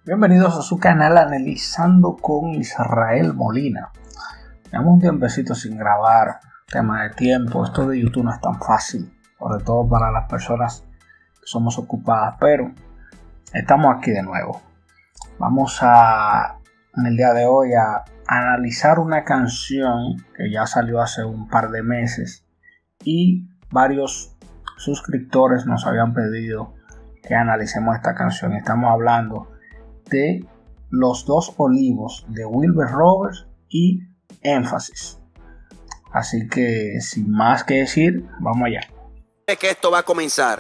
Bienvenidos a su canal Analizando con Israel Molina. Llevamos un tiempecito sin grabar, tema de tiempo. Esto de YouTube no es tan fácil, sobre todo para las personas que somos ocupadas, pero estamos aquí de nuevo. Vamos en el día de hoy a analizar una canción que ya salió hace un par de meses y varios suscriptores nos habían pedido que analicemos esta canción. Estamos hablando de Los Dos Olivos de Wilbur Roberts y Énfasis. Así que sin más que decir, vamos allá. Es que esto va a comenzar.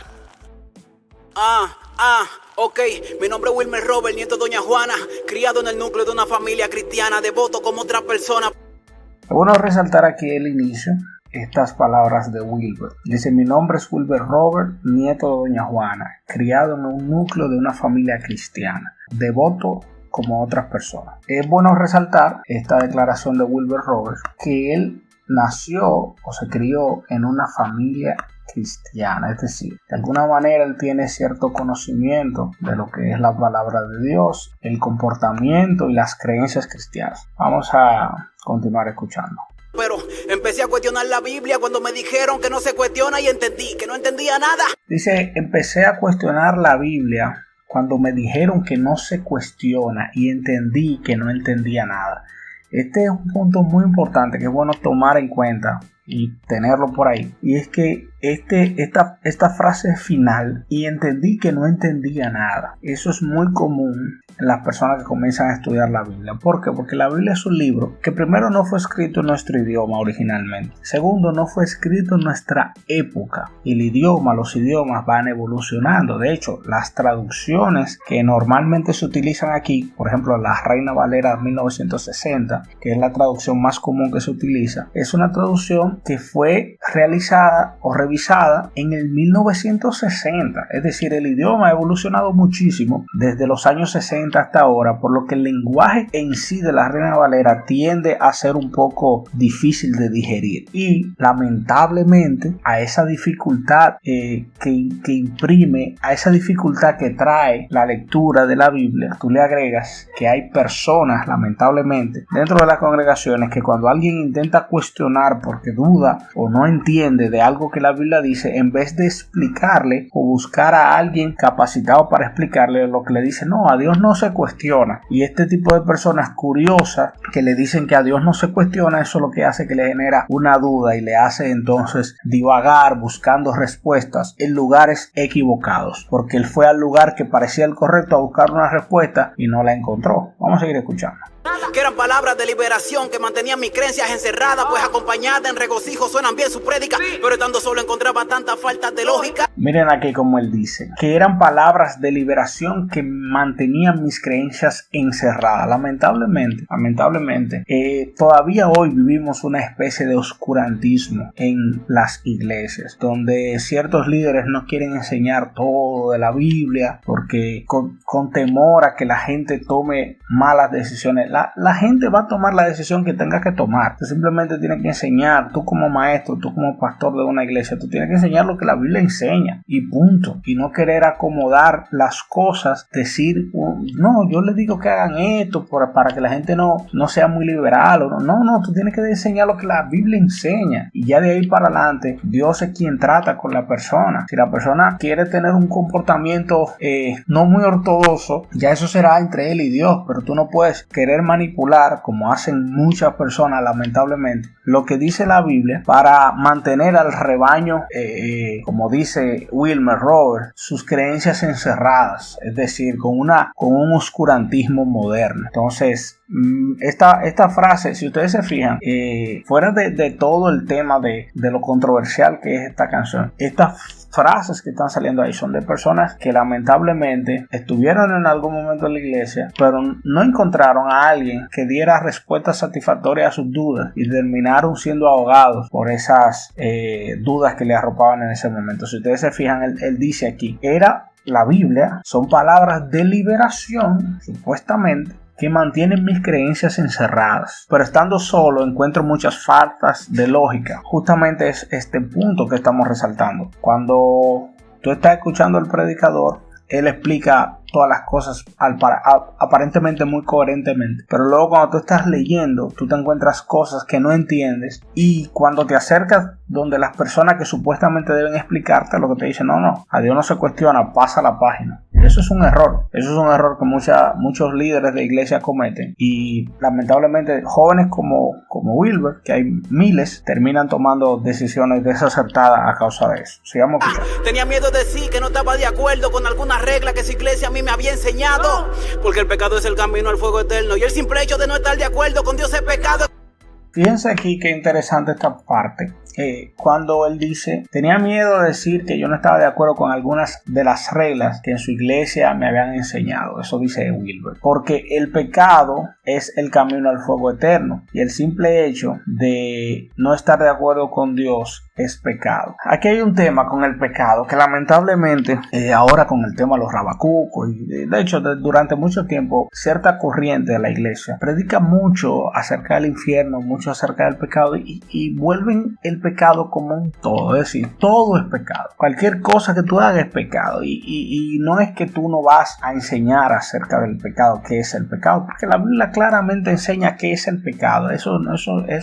Ok, mi nombre es Wilmer Robert, nieto de Doña Juana, criado en el núcleo de una familia cristiana, devoto como otra persona. Es bueno resaltar aquí el inicio, estas palabras de Wilbur. Dice: mi nombre es Wilbur Robert, nieto de Doña Juana, criado en un núcleo de una familia cristiana, devoto como otras personas. Es bueno resaltar esta declaración de Wilbur Robert, que él nació o se crió en una familia cristiana, es decir, de alguna manera él tiene cierto conocimiento de lo que es la palabra de Dios, el comportamiento y las creencias cristianas. Vamos a continuar escuchando. Pero empecé a cuestionar la Biblia cuando me dijeron que no se cuestiona y entendí que no entendía nada. Dice: empecé a cuestionar la Biblia cuando me dijeron que no se cuestiona y entendí que no entendía nada. Este es un punto muy importante que es bueno tomar en cuenta y tenerlo por ahí. Y es que esta frase final, y entendí que no entendía nada, eso es muy común en las personas que comienzan a estudiar la Biblia. ¿Por qué? Porque la Biblia es un libro que primero no fue escrito en nuestro idioma originalmente. Segundo, no fue escrito en nuestra época. Y los idiomas van evolucionando. De hecho, las traducciones que normalmente se utilizan aquí, por ejemplo, la Reina Valera 1960, que es la traducción más común que se utiliza, es una traducción que fue realizada o revisada en el 1960. Es decir, el idioma ha evolucionado muchísimo desde los años 60 hasta ahora, por lo que el lenguaje en sí de la Reina Valera tiende a ser un poco difícil de digerir. Y lamentablemente a esa dificultad que imprime, a esa dificultad que trae la lectura de la Biblia, tú le agregas que hay personas, lamentablemente, dentro de las congregaciones que cuando alguien intenta cuestionar porque duda o no entiende de algo que la Biblia dice, en vez de explicarle o buscar a alguien capacitado para explicarle, lo que le dice: no, a Dios no se cuestiona. Y este tipo de personas curiosas que le dicen que a Dios no se cuestiona, eso lo que hace que le genera una duda y le hace entonces divagar buscando respuestas en lugares equivocados, porque él fue al lugar que parecía el correcto a buscar una respuesta y no la encontró. Vamos a seguir escuchando. Que eran palabras de liberación que mantenían mis creencias encerradas, pues acompañadas en regocijo suenan bien sus prédicas, pero estando solo encontraba tantas faltas de lógica. Miren aquí como él dice, que eran palabras de liberación que mantenían mis creencias encerradas. Lamentablemente, todavía hoy vivimos una especie de oscurantismo en las iglesias, donde ciertos líderes no quieren enseñar todo de la Biblia, porque con temor a que la gente tome malas decisiones. La gente va a tomar la decisión que tenga que tomar. Tú simplemente tienes que enseñar, tú como maestro, tú como pastor de una iglesia, tú tienes que enseñar lo que la Biblia enseña y punto. Y no querer acomodar las cosas, decir: no, yo les digo que hagan esto para que la gente no sea muy liberal. O no, tú tienes que enseñar lo que la Biblia enseña. Y ya de ahí para adelante, Dios es quien trata con la persona. Si la persona quiere tener un comportamiento no muy ortodoxo, ya eso será entre él y Dios, pero tú no puedes querer manipular, como hacen muchas personas lamentablemente, lo que dice la Biblia para mantener al rebaño, como dice Wilmer Robert, sus creencias encerradas, es decir, con un oscurantismo moderno. Entonces, esta frase, si ustedes se fijan, fuera de todo el tema de lo controversial que es esta canción, estas frases que están saliendo ahí son de personas que lamentablemente estuvieron en algún momento en la iglesia, pero no encontraron a alguien que diera respuestas satisfactorias a sus dudas y terminaron siendo ahogados por esas dudas que le arropaban en ese momento. Si ustedes se fijan, él dice aquí, la Biblia son palabras de liberación, supuestamente, que mantienen mis creencias encerradas, pero estando solo encuentro muchas faltas de lógica. Justamente es este punto que estamos resaltando. Cuando tú estás escuchando al predicador, él explica todas las cosas aparentemente muy coherentemente, pero luego cuando tú estás leyendo, tú te encuentras cosas que no entiendes, y cuando te acercas donde las personas que supuestamente deben explicarte, lo que te dicen, no, a Dios no se cuestiona, pasa la página. Eso es un error. Eso es un error que muchos líderes de iglesia cometen, y lamentablemente jóvenes como Wilber, que hay miles, terminan tomando decisiones desacertadas a causa de eso. Sigamos escuchando. Tenía miedo de decir que no estaba de acuerdo con alguna regla que su iglesia a mí me había enseñado, porque el pecado es el camino al fuego eterno, y el simple hecho de no estar de acuerdo con Dios es pecado. Fíjense aquí qué interesante esta parte. Cuando él dice, tenía miedo de decir que yo no estaba de acuerdo con algunas de las reglas que en su iglesia me habían enseñado. Eso dice Wilber. Porque el pecado es el camino al fuego eterno, y el simple hecho de no estar de acuerdo con Dios es pecado. Aquí hay un tema con el pecado que lamentablemente ahora con el tema de los rabacucos, y de hecho durante mucho tiempo cierta corriente de la iglesia predica mucho acerca del infierno, mucho acerca del pecado, y vuelven el pecado como un todo. Es decir, todo es pecado. Cualquier cosa que tú hagas es pecado, y no es que tú no vas a enseñar acerca del pecado, qué es el pecado, porque la Biblia claramente enseña qué es el pecado. Eso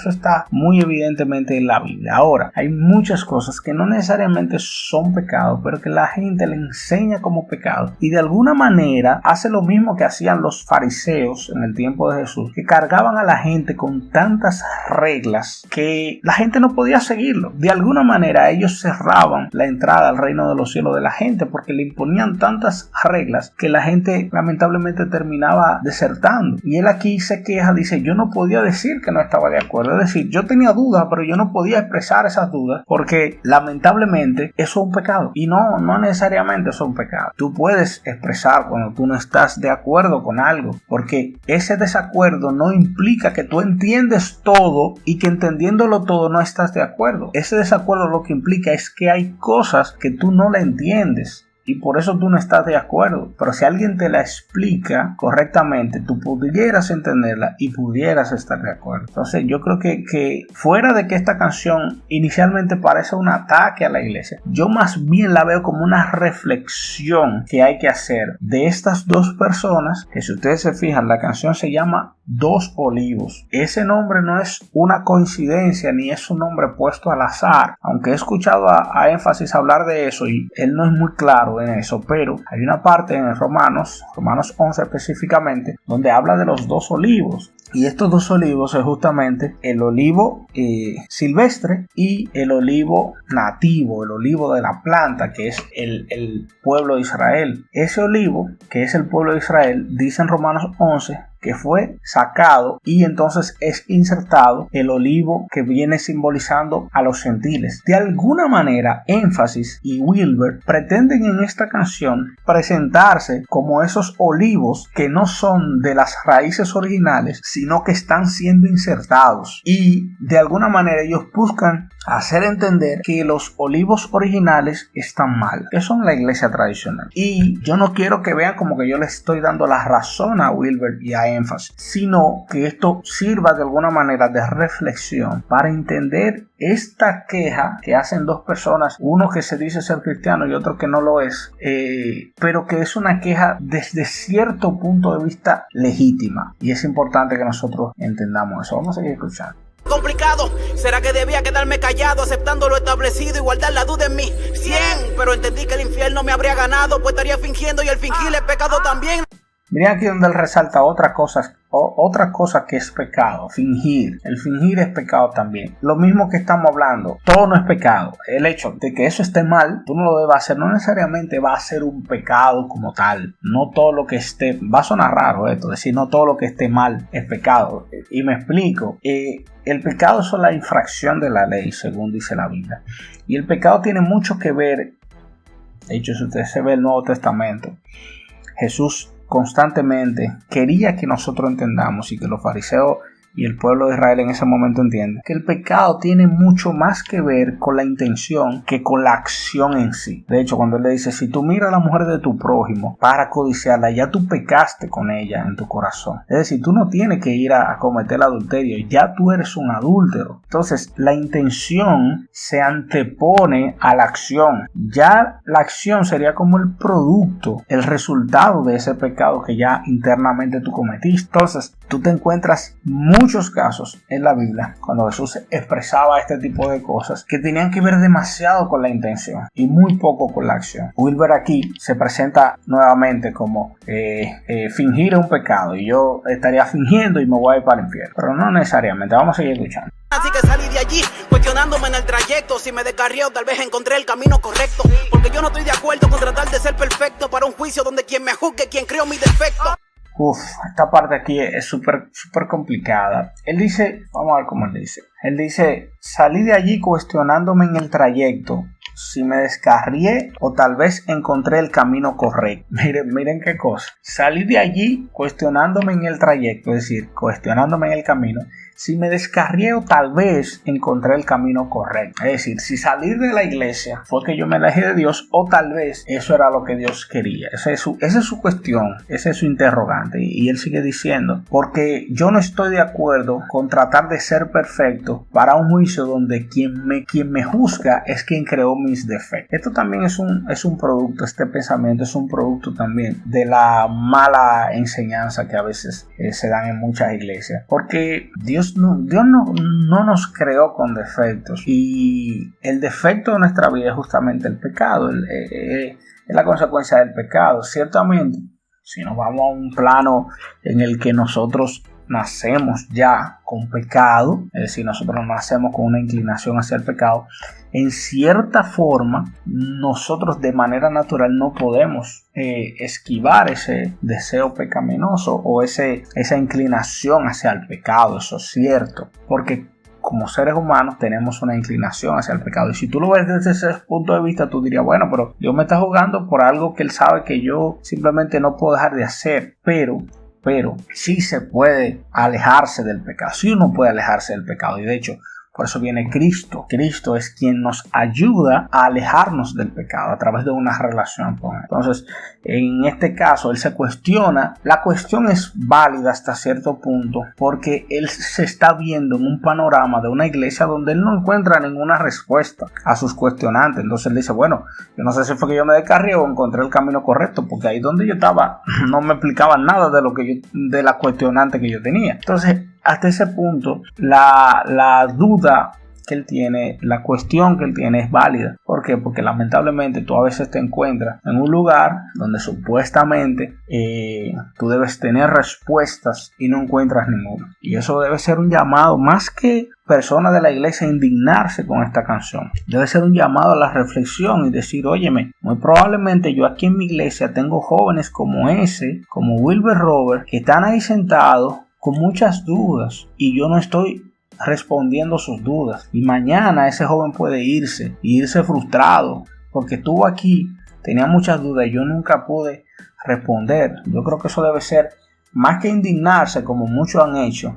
está muy evidentemente en la Biblia. Ahora, hay muchas cosas que no necesariamente son pecados, pero que la gente le enseña como pecado, y de alguna manera hace lo mismo que hacían los fariseos en el tiempo de Jesús, que cargaban a la gente con tantas reglas que la gente no podía seguirlo. De alguna manera ellos cerraban la entrada al reino de los cielos de la gente, porque le imponían tantas reglas que la gente lamentablemente terminaba desertando. Y él aquí se queja, dice, yo no podía decir que no estaba de acuerdo. Es decir, yo tenía dudas, pero yo no podía expresar esas dudas, porque lamentablemente eso es un pecado. Y no necesariamente eso es un pecado. Tú puedes expresar cuando tú no estás de acuerdo con algo, porque ese desacuerdo no implica que tú entiendes todo y que entendiéndolo todo no estás de acuerdo. Ese desacuerdo lo que implica es que hay cosas que tú no la entiendes, y por eso tú no estás de acuerdo. Pero si alguien te la explica correctamente, tú pudieras entenderla y pudieras estar de acuerdo. Entonces yo creo que fuera de que esta canción inicialmente parece un ataque a la iglesia, yo más bien la veo como una reflexión que hay que hacer de estas dos personas, que si ustedes se fijan, la canción se llama Dos Olivos. Ese nombre no es una coincidencia ni es un nombre puesto al azar, aunque he escuchado a Énfasis hablar de eso y él no es muy claro en eso, pero hay una parte en Romanos 11 específicamente, donde habla de los dos olivos. Y estos dos olivos es justamente el olivo silvestre y el olivo nativo, el olivo de la planta, que es el pueblo de Israel. Ese olivo, que es el pueblo de Israel, dice en Romanos 11 que fue sacado y entonces es insertado el olivo que viene simbolizando a los gentiles. De alguna manera, Énfasis y Wilber pretenden en esta canción presentarse como esos olivos que no son de las raíces originales, sino que están siendo insertados, y de alguna manera ellos buscan hacer entender que los olivos originales están mal. Eso es la iglesia tradicional, y yo no quiero que vean como que yo les estoy dando la razón a Wilber y a Énfasis, sino que esto sirva de alguna manera de reflexión para entender esta queja que hacen dos personas, uno que se dice ser cristiano y otro que no lo es, pero que es una queja desde cierto punto de vista legítima, y es importante que nosotros entendamos eso. Vamos a seguir escuchando. Complicado, ¿será que debía quedarme callado aceptando lo establecido y guardar la duda en mí? 100, pero entendí que el infierno me habría ganado, pues estaría fingiendo y el fingir es pecado también. Miren aquí donde él resalta otra cosa que es pecado, fingir. El fingir es pecado también. Lo mismo que estamos hablando, todo no es pecado. El hecho de que eso esté mal, tú no lo debas hacer, no necesariamente va a ser un pecado como tal. No todo lo que esté, va a sonar raro esto, decir no todo lo que esté mal es pecado. Y me explico. El pecado es la infracción de la ley, según dice la Biblia. Y el pecado tiene mucho que ver, de hecho si usted se ve el Nuevo Testamento, Jesús constantemente quería que nosotros entendamos, y que los fariseos y el pueblo de Israel en ese momento entiende que el pecado tiene mucho más que ver con la intención que con la acción en sí. De hecho, cuando él le dice, si tú miras a la mujer de tu prójimo para codiciarla, ya tú pecaste con ella en tu corazón. Es decir, tú no tienes que ir a cometer el adulterio, ya tú eres un adúltero. Entonces, la intención se antepone a la acción. Ya la acción sería como el producto, el resultado de ese pecado que ya internamente tú cometiste. Entonces, tú te encuentras muchos casos en la Biblia cuando Jesús expresaba este tipo de cosas que tenían que ver demasiado con la intención y muy poco con la acción. Wilber aquí se presenta nuevamente como fingir un pecado y yo estaría fingiendo y me voy a ir para el infierno, pero no necesariamente. Vamos a seguir escuchando. Así que salí de allí cuestionándome en el trayecto si me descarrié o tal vez encontré el camino correcto, porque yo no estoy de acuerdo con tratar de ser perfecto para un juicio donde quien me juzgue quien creó mi defecto. Esta parte aquí es súper complicada. Él dice, vamos a ver cómo él dice. Él dice, salí de allí cuestionándome en el trayecto si me descarrié o tal vez encontré el camino correcto. Miren qué cosa. Salí de allí cuestionándome en el trayecto, es decir, cuestionándome en el camino, si me descarrié o tal vez encontré el camino correcto. Es decir, si salir de la iglesia fue que yo me alejé de Dios o tal vez eso era lo que Dios quería. Esa es su cuestión, ese es su interrogante. Y él sigue diciendo, porque yo no estoy de acuerdo con tratar de ser perfecto para un juicio donde quien me juzga es quien creó mis defectos. Esto también es un producto, este pensamiento es un producto también de la mala enseñanza que a veces se dan en muchas iglesias. Porque Dios no nos creó con defectos, y el defecto de nuestra vida es justamente el pecado, es la consecuencia del pecado. Ciertamente, si nos vamos a un plano en el que nosotros nacemos ya con pecado, es decir, nosotros nacemos con una inclinación hacia el pecado, en cierta forma nosotros de manera natural no podemos esquivar ese deseo pecaminoso o esa inclinación hacia el pecado. Eso es cierto, porque como seres humanos tenemos una inclinación hacia el pecado, y si tú lo ves desde ese punto de vista, tú dirías, bueno, pero Dios me está juzgando por algo que Él sabe que yo simplemente no puedo dejar de hacer. Pero sí se puede alejarse del pecado, sí uno puede alejarse del pecado, y de hecho por eso viene Cristo. Cristo es quien nos ayuda a alejarnos del pecado a través de una relación con Él. Entonces, en este caso, Él se cuestiona. La cuestión es válida hasta cierto punto porque Él se está viendo en un panorama de una iglesia donde Él no encuentra ninguna respuesta a sus cuestionantes. Entonces Él dice, bueno, yo no sé si fue que yo me descarrié o encontré el camino correcto, porque ahí donde yo estaba no me explicaban nada de la cuestionante que yo tenía. Entonces, hasta ese punto, la duda que él tiene, la cuestión que él tiene es válida. ¿Por qué? Porque lamentablemente tú a veces te encuentras en un lugar donde supuestamente tú debes tener respuestas y no encuentras ninguna. Y eso debe ser un llamado, más que personas de la iglesia indignarse con esta canción. Debe ser un llamado a la reflexión y decir, óyeme, muy probablemente yo aquí en mi iglesia tengo jóvenes como como Wilber Robert, que están ahí sentados con muchas dudas y yo no estoy respondiendo sus dudas, y mañana ese joven puede irse frustrado porque estuvo aquí, tenía muchas dudas y yo nunca pude responder. Yo creo que eso debe ser, más que indignarse como muchos han hecho,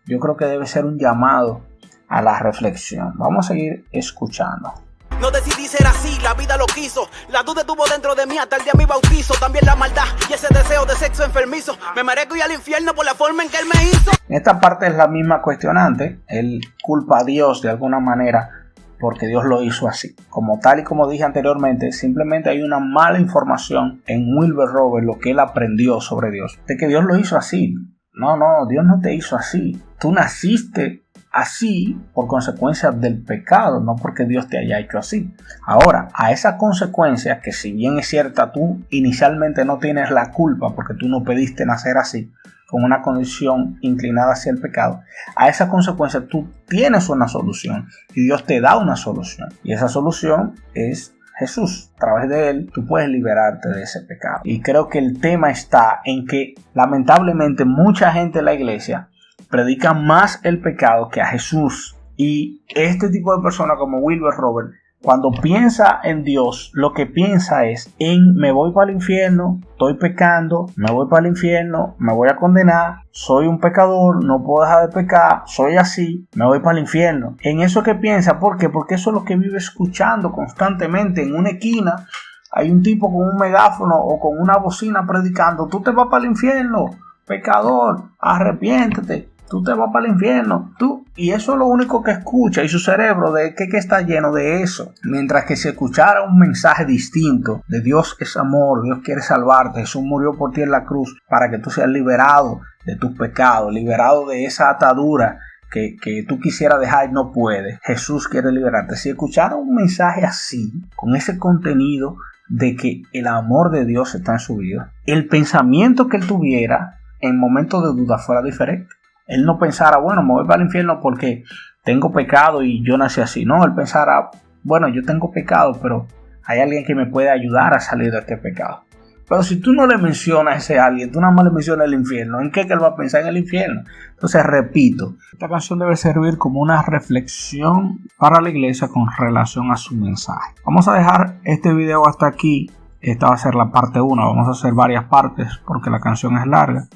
yo creo que debe ser un llamado a la reflexión. Vamos a seguir escuchando. No decidí ser así, la vida lo quiso. La duda estuvo dentro de mí hasta el día de mi bautizo. También la maldad y ese deseo de sexo enfermizo. Me merezco ir al infierno por la forma en que Él me hizo. En esta parte es la misma cuestionante. Él culpa a Dios de alguna manera porque Dios lo hizo así. Como tal y como dije anteriormente, simplemente hay una mala información en Wilber Robert, lo que él aprendió sobre Dios, de que Dios lo hizo así. No, Dios no te hizo así. Tú naciste así por consecuencia del pecado, no porque Dios te haya hecho así. Ahora, a esa consecuencia, que si bien es cierta, tú inicialmente no tienes la culpa porque tú no pediste nacer así, con una condición inclinada hacia el pecado, a esa consecuencia tú tienes una solución y Dios te da una solución, y esa solución es Jesús. A través de Él tú puedes liberarte de ese pecado. Y creo que el tema está en que lamentablemente mucha gente en la iglesia predica más el pecado que a Jesús, y este tipo de personas como Wilber Robert Cuando piensa en Dios, lo que piensa es en me voy para el infierno, estoy pecando, me voy para el infierno, me voy a condenar, soy un pecador, no puedo dejar de pecar, soy así, me voy para el infierno. En eso que piensa, ¿por qué? Porque eso es lo que vive escuchando constantemente. En una esquina hay un tipo con un megáfono o con una bocina predicando, tú te vas para el infierno, pecador, arrepiéntete. Tú te vas para el infierno, tú. Y eso es lo único que escucha. Y su cerebro de que está lleno de eso. Mientras que si escuchara un mensaje distinto de Dios es amor, Dios quiere salvarte, Jesús murió por ti en la cruz para que tú seas liberado de tus pecados, liberado de esa atadura que tú quisieras dejar y no puedes. Jesús quiere liberarte. Si escuchara un mensaje así, con ese contenido de que el amor de Dios está en su vida, el pensamiento que él tuviera en momentos de duda fuera diferente. Él no pensara, bueno, me voy para el infierno porque tengo pecado y yo nací así. No, él pensara, bueno, yo tengo pecado, pero hay alguien que me puede ayudar a salir de este pecado. Pero si tú no le mencionas a ese alguien, tú nada más le mencionas el infierno, ¿en qué que él va a pensar? En el infierno. Entonces, repito, esta canción debe servir como una reflexión para la iglesia con relación a su mensaje. Vamos a dejar este video hasta aquí. Esta va a ser la parte 1. Vamos a hacer varias partes porque la canción es larga.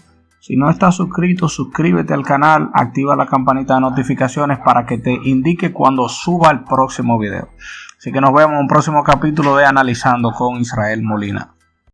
Si no estás suscrito, suscríbete al canal, activa la campanita de notificaciones para que te indique cuando suba el próximo video. Así que nos vemos en un próximo capítulo de Analizando con Israel Molina.